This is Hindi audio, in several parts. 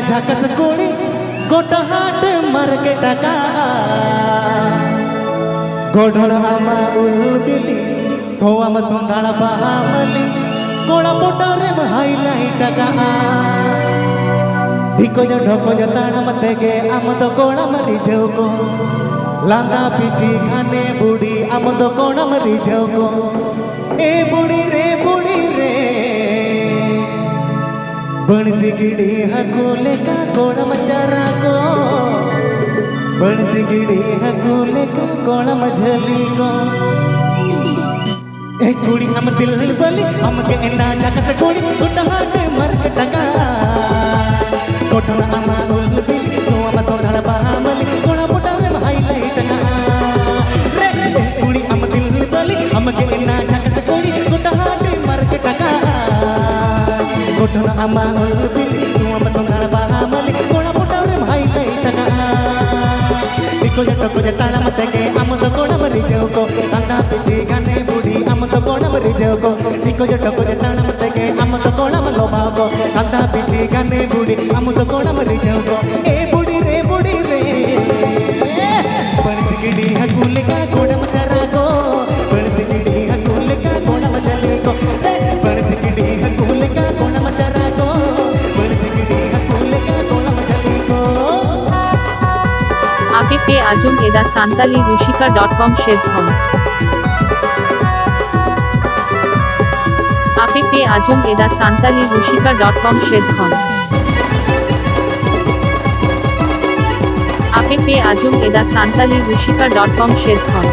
झकस कुड़ी गोटा हाट मार्केट का गोढोड़ आमा उलबिली सोआम सोंधाळ बामली गोळा पोटारे हाईलाइट का ढिकोज ढोकोज ताणम तेगे आम दो कोणा मरी जौको लांदा पिची खाने बुढ़ी आम दो कोणा मरी जौको ए बुढ़ी रे बणसी गिड़ी हगोले का कोणम चरा को बणसी गिड़ी हगोले का कोणम झली को ए कुड़ी हम दिल बली हम के ना झकस कुड़ी गुटा हाट मार्केट का कोठन आमा उल बिली तो आम सोनाळ बामली कोणा पोटा रे हाईलाइट का रे ए कुड़ी हम दिल बली हम के ना झकस कुड़ी गुटा हाट मार्केट का कोठन आमा उल बिली तो आम सोनाळ बामली कोणा पोटा रे हाईलाइट का टिको जटको जटाळा मतेगे आम दो कोणा मरी जौको अंदा पिची गाने बुढ़ी आम दो कोणा मरी जौको टिको जटको जटाळा मतेगे आम दो कोणा मलो बाबो अंदा पिची गाने बुढ़ी आम दो कोणा मरी जौको ए बुढ़ी रे बणसी गिड़ी हकुले का कोणम चरा को बणसी गिड़ी हकुले का कोणम चले को बणसी गिड़ी हकुले का कोणम चरा को बणसी गिड़ी हकुले का कोणम चले को APP Ajum Eda Santali Rushika.com Shedhon APP Ajum Eda Santali Rushika.com Shedhon APP Ajum Eda Santali Rushika.com Shedhon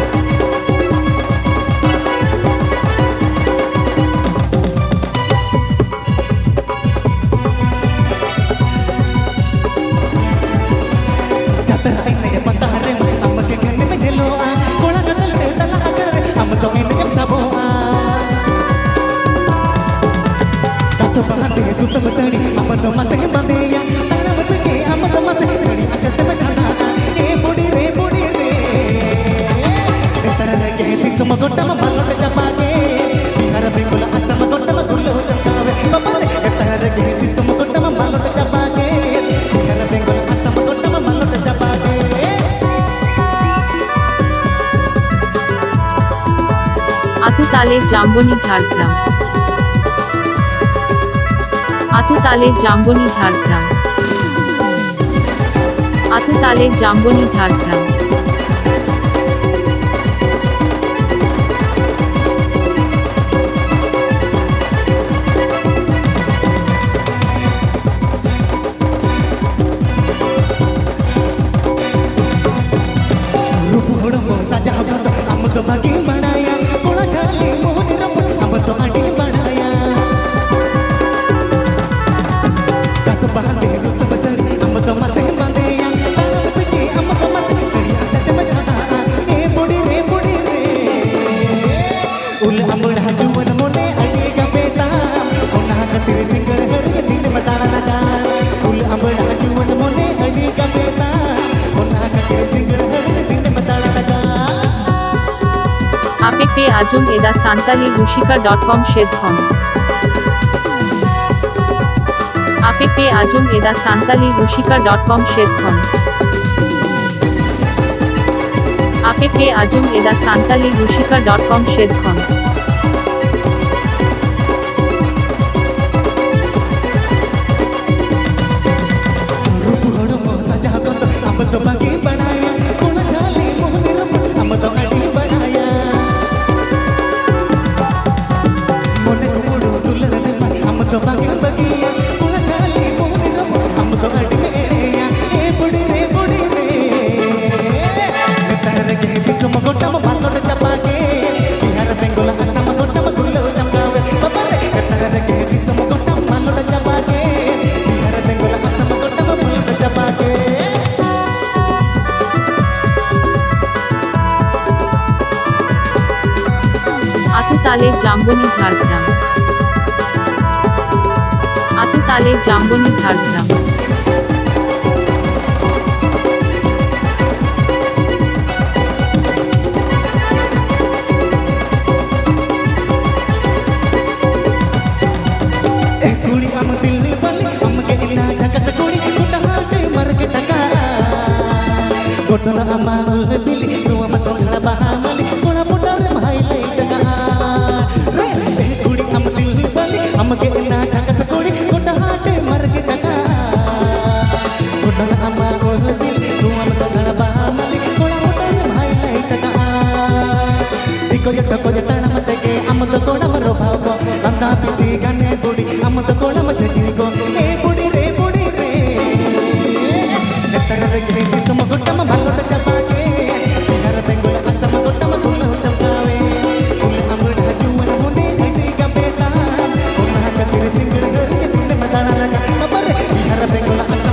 आतुताले जाम्बोनी Jhargram आतुताले जाम्बोनी Jhargram आतुताले जाम्बोनी Jhargram APP Ajum Eda Santali Rushika.com Shedhon APP Ajum Eda Santali Rushika.com Shedhon APP Ajum Eda Santali Rushika.com Shedhon आतुताले जाम्बोनी Jhargram आतुताले जाम्बोनी Jhargram कुड़ी हम दिल बली हम के ना झकस कुड़ी Kotona ama ul bili tua masong hala bahamali kona putare mahai tega re kudi am dil bali am ge na chaka sakodi kota hate marge tega kotona ama ul bili tua masong hala bahamali kona putare mahai tega diko jata ko jata na matege am to kona maro bhavo landa pichi gane budi am to kona maji ko e budi re Tara regre sama gota ma malota chapake Tara tengul asama gota ma tulo chapkawe Ula amud hajuan mone dhiti ka beta Ona ka tir singil gari tine madana raga Mapare Tara tengul asama